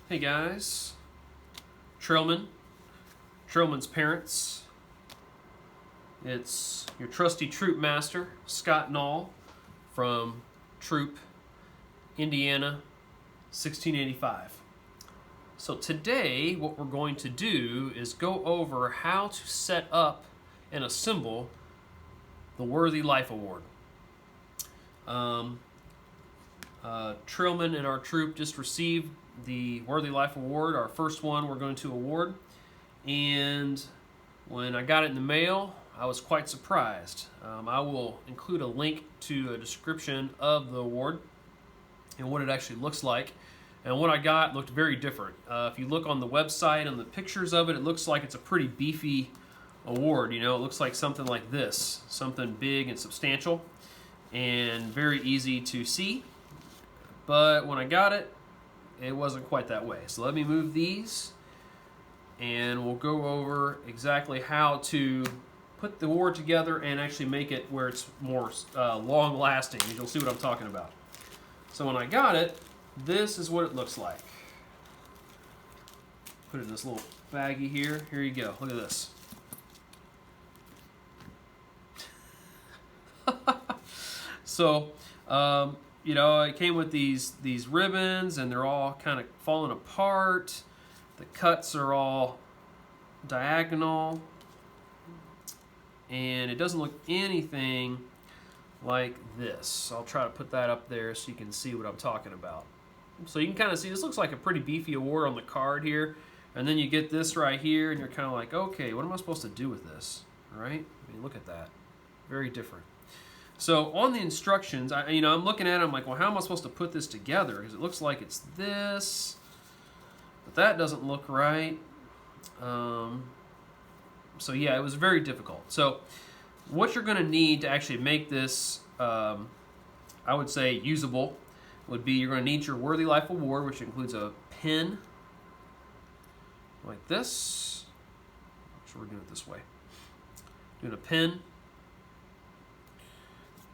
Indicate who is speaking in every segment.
Speaker 1: Hey guys, Trailman's parents. It's your trusty troop master, Scott Knoll, from Troop, Indiana, 1685. So today, what we're going to do is go over how to set up and assemble the Worthy Life Award. Trailman and our troop just received the Worthy Life Award, our first one we're going to award. And when I got it in the mail, I was quite surprised. I will include a link to a description of the award and what it actually looks like. And what I got looked very different. If you look on the website and the pictures of it, it looks like it's a pretty beefy award. You know, it looks like something like this, something big and substantial and very easy to see. But when I got it, it wasn't quite that way. So let me move these and we'll go over exactly how to put the award together and actually make it where it's more long lasting. You'll see what I'm talking about. So when I got it, this is what it looks like. Put it in this little baggie here. Here you go. Look at this. So, you know, it came with these ribbons, and they're all kind of falling apart. The cuts are all diagonal, and it doesn't look anything like this. I'll try to put that up there so you can see what I'm talking about. So you can kind of see this looks like a pretty beefy award on the card here, and then you get this right here, and you're kind of like, okay, what am I supposed to do with this? Right? I mean, look at that. Very different. So on the instructions, I'm looking at it, I'm like, well, how am I supposed to put this together? Because it looks like it's this, but that doesn't look right. So yeah, it was very difficult. So what you're going to need to actually make this, I would say, usable, would be you're going to need your Worthy Life Award, which includes a pen like this. So we're doing it this way. Doing a pen.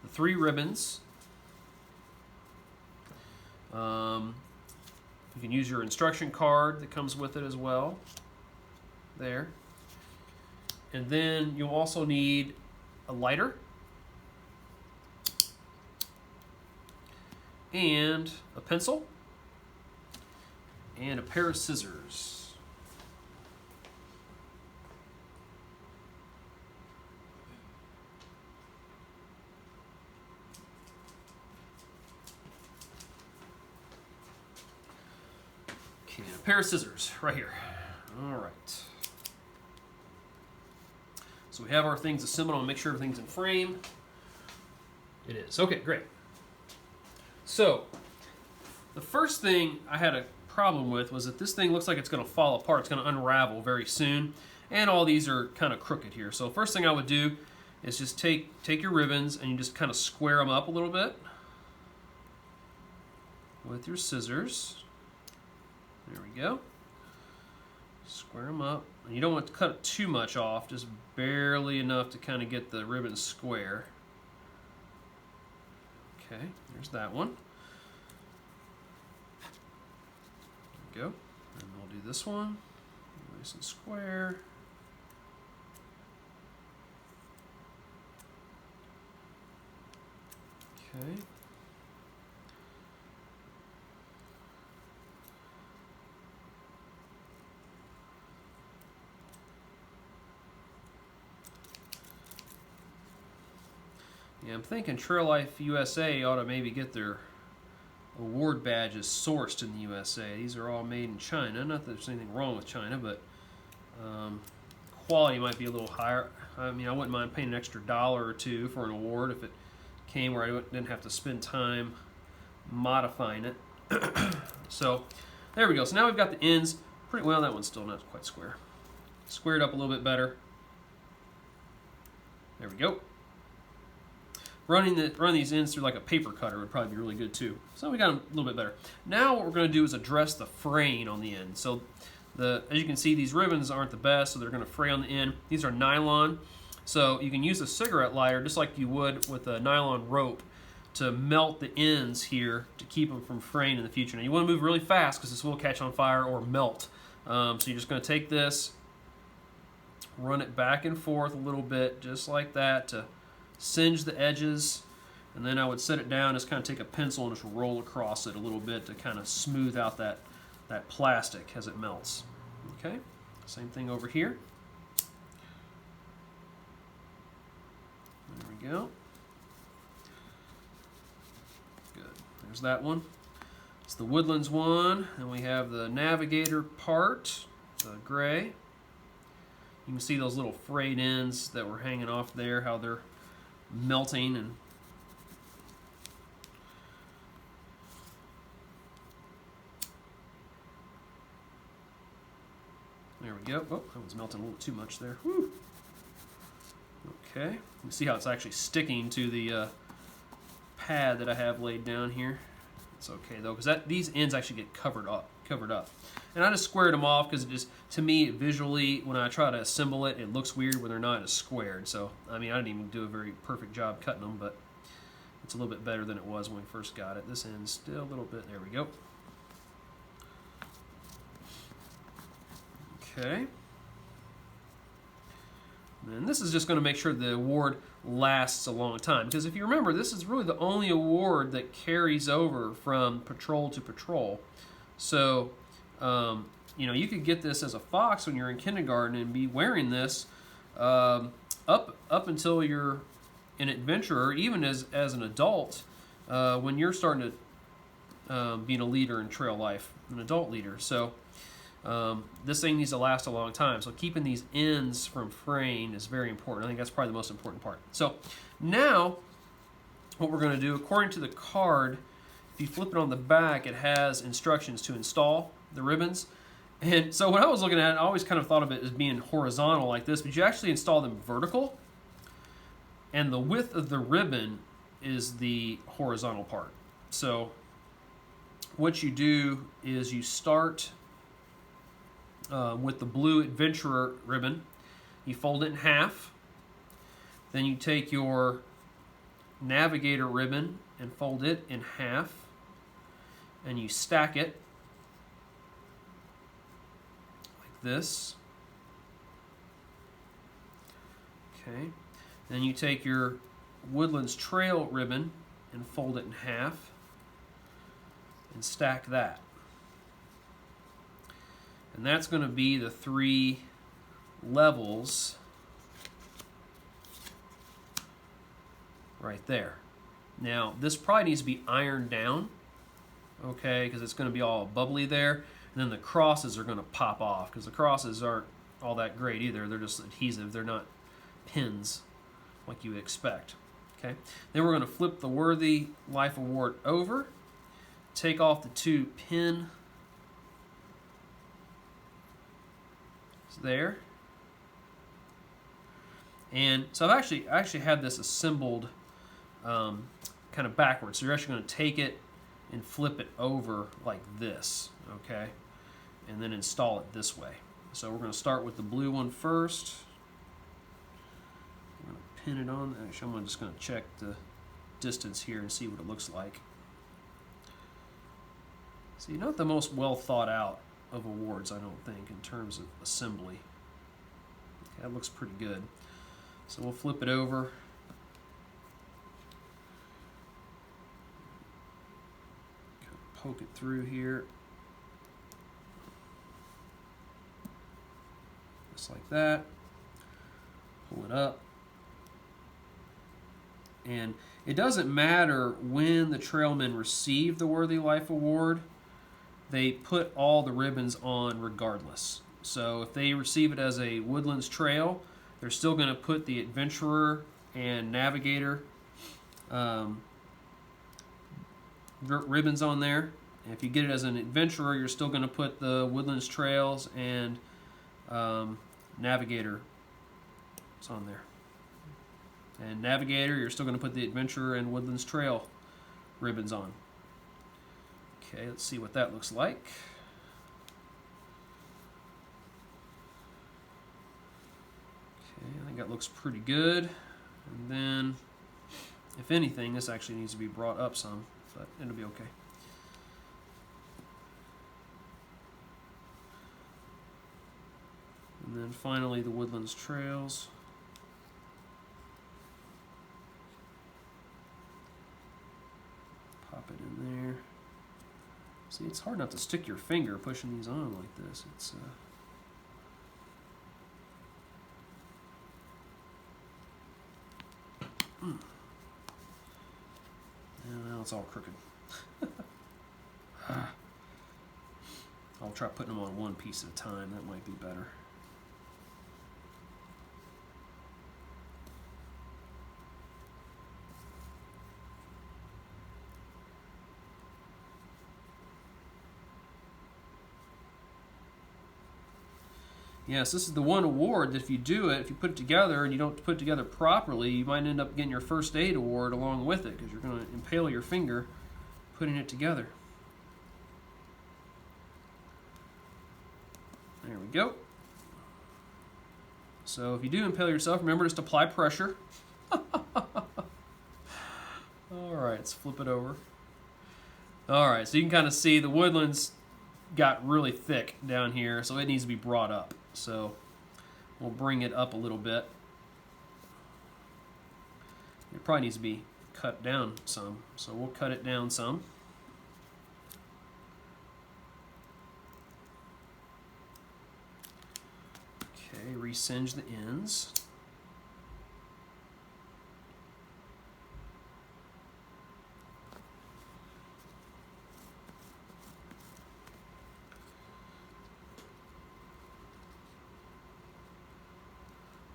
Speaker 1: The 3 ribbons. You can use your instruction card that comes with it as well. There. And then you'll also need a lighter and a pencil and a pair of scissors. Okay, a pair of scissors right here. All right. So we have our things assembled. I'll make sure everything's in frame. It is. Okay, great. So the first thing I had a problem with was that this thing looks like it's going to fall apart. It's going to unravel very soon. And all these are kind of crooked here. So first thing I would do is just take your ribbons and you just kind of square them up a little bit with your scissors. There we go. Square them up. And you don't want to cut it too much off, just barely enough to kind of get the ribbon square. Okay, there's that one. There we go. And we'll do this one. Nice and square. Okay. Yeah, I'm thinking Trail Life USA ought to maybe get their award badges sourced in the USA. These are all made in China. Not that there's anything wrong with China, but quality might be a little higher. I mean, I wouldn't mind paying an extra $1 or $2 for an award if it came where I didn't have to spend time modifying it. So there we go. So now we've got the ends pretty well. That one's still not quite square. Squared up a little bit better. There we go. Running these ends through like a paper cutter would probably be really good too. So we got them a little bit better. Now what we're going to do is address the fraying on the end. So as you can see, these ribbons aren't the best, so they're going to fray on the end. These are nylon, so you can use a cigarette lighter just like you would with a nylon rope to melt the ends here to keep them from fraying in the future. Now you want to move really fast because this will catch on fire or melt. So you're just going to take this, run it back and forth a little bit, just like that, to singe the edges. And then I would set it down, just kind of take a pencil and just roll across it a little bit to kind of smooth out that plastic as it melts. Okay, same thing over here. There we go. Good. There's that one. It's the Woodlands one, and we have the Navigator part, the gray. You can see those little frayed ends that were hanging off there, how they're melting. And there we go. Oh, that was melting a little too much there. Whew. Okay, you see how it's actually sticking to the pad that I have laid down here. It's okay though, because these ends actually get covered up. And I just squared them off because it just, to me, visually, when I try to assemble it, it looks weird when they're not as squared. So, I mean, I didn't even do a very perfect job cutting them, but it's a little bit better than it was when we first got it. This end's still a little bit, there we go. Okay. And this is just going to make sure the award lasts a long time. Because if you remember, this is really the only award that carries over from patrol to patrol. So, you know, you could get this as a fox when you're in kindergarten and be wearing this up until you're an adventurer, even as an adult, when you're starting to being a leader in trail life, an adult leader. So this thing needs to last a long time. So keeping these ends from fraying is very important. I think that's probably the most important part. So now what we're going to do, according to the card, if you flip it on the back, it has instructions to install the ribbons. And so when I was looking at it, I always kind of thought of it as being horizontal like this, but you actually install them vertical. And the width of the ribbon is the horizontal part. So what you do is you start with the blue Adventurer ribbon. You fold it in half. Then you take your Navigator ribbon and fold it in half. And you stack it like this. Okay. Then you take your Woodlands Trail ribbon and fold it in half and stack that. And that's going to be the 3 levels right there. Now, this probably needs to be ironed down, okay, because it's going to be all bubbly there. And then the crosses are going to pop off, because the crosses aren't all that great either. They're just adhesive. They're not pins like you would expect. Okay. Then we're going to flip the Worthy Life Award over, take off the 2 pin there. And so I've actually had this assembled kind of backwards. So you're actually going to take it and flip it over like this, okay? And then install it this way. So we're going to start with the blue one first. I'm going to pin it on. Actually, I'm just going to check the distance here and see what it looks like. See, not the most well thought out of awards, I don't think, in terms of assembly. Okay, that looks pretty good. So we'll flip it over. Kind of poke it through here. Just like that. Pull it up. And it doesn't matter when the trailmen receive the Worthy Life Award. They put all the ribbons on regardless. So if they receive it as a Woodlands Trail, they're still going to put the Adventurer and Navigator ribbons on there. And if you get it as an Adventurer, you're still going to put the Woodlands Trails and Navigator on there. And Navigator, you're still going to put the Adventurer and Woodlands Trail ribbons on. Okay, let's see what that looks like. Okay, I think that looks pretty good. And then If anything, this actually needs to be brought up some, but it'll be okay. And then finally the Woodlands Trails. Pop it in there. See, it's hard not to stick your finger pushing these on like this. It's and now it's all crooked. I'll try putting them on one piece at a time. That might be better. Yes, this is the one award that if you do it, if you put it together and you don't put it together properly, you might end up getting your first aid award along with it because you're going to impale your finger putting it together. There we go. So if you do impale yourself, remember just apply pressure. Alright, let's flip it over. Alright, so you can kind of see the Woodlands got really thick down here, so it needs to be brought up. So we'll bring it up a little bit. It probably needs to be cut down some, so we'll cut it down some. Okay, re-singe the ends.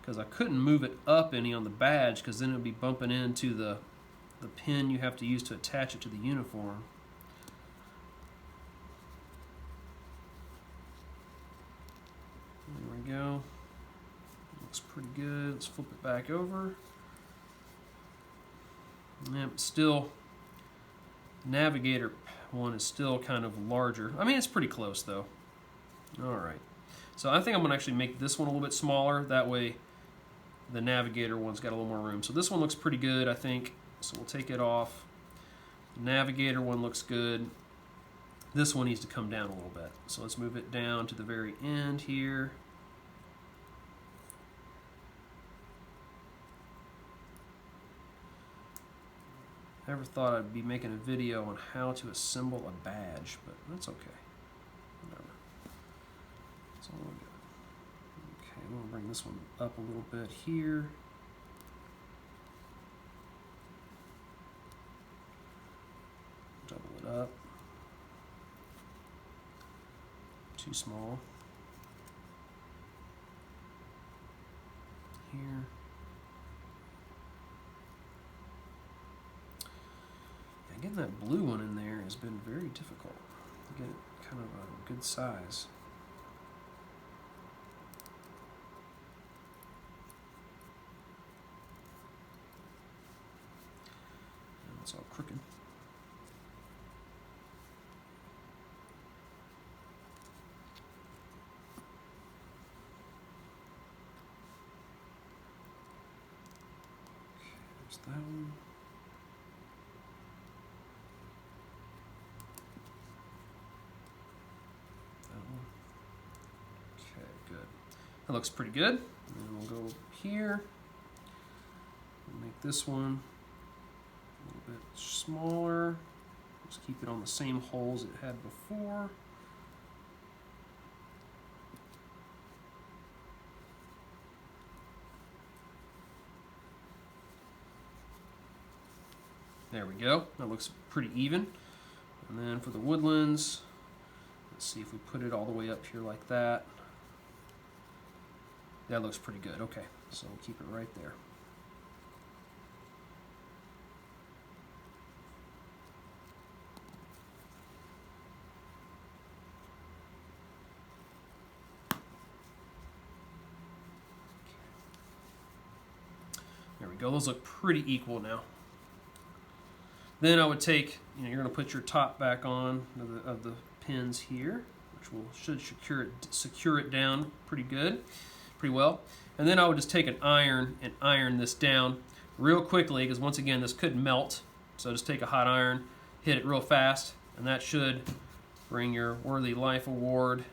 Speaker 1: Because I couldn't move it up any on the badge because then it would be bumping into the pin you have to use to attach it to the uniform. There we go. Looks pretty good. Let's flip it back over. Yep, still, Navigator one is still kind of larger. I mean, it's pretty close though. Alright. So I think I'm going to actually make this one a little bit smaller. That way the Navigator one's got a little more room. So this one looks pretty good, I think. So we'll take it off. The Navigator one looks good. This one needs to come down a little bit. So let's move it down to the very end here. Never thought I'd be making a video on how to assemble a badge, but that's okay. Whatever. It's all good. Okay, I'm gonna bring this one up a little bit here. Double it up. Too small. Here. And getting that blue one in there has been very difficult. Get it kind of a good size. And it's all crooked. There's that one. That one. Okay, good. That looks pretty good. And then we'll go here. We'll make this one a little bit smaller. Just keep it on the same holes it had before. There we go. That looks pretty even. And then for the Woodlands, let's see if we put it all the way up here like that. That looks pretty good. Okay, so we'll keep it right there. There we go. Those look pretty equal now. Then I would take, you're going to put your top back on of the pins here, which should secure it down pretty well. And then I would just take an iron and iron this down. real quickly, because once again, this could melt. So just take a hot iron, hit it real fast, and that should bring your Worthy Life Award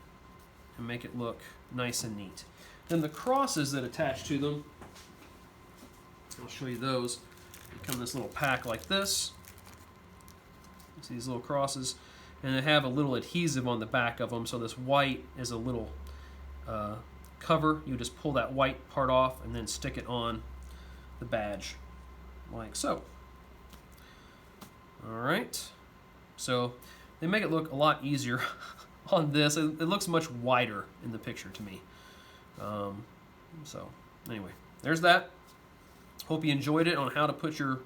Speaker 1: and make it look nice and neat. Then the crosses that attach to them, I'll show you those. They come in this little pack like this. See these little crosses, and they have a little adhesive on the back of them, so this white is a little cover. You just pull that white part off and then stick it on the badge like so. Alright, so they make it look a lot easier on this. It looks much wider in the picture to me. So anyway, there's that. Hope you enjoyed it on how to put your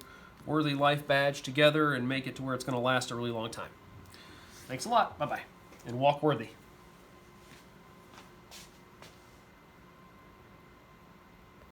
Speaker 1: Worthy Life badge together and make it to where it's going to last a really long time. Thanks a lot. Bye-bye. And walk worthy.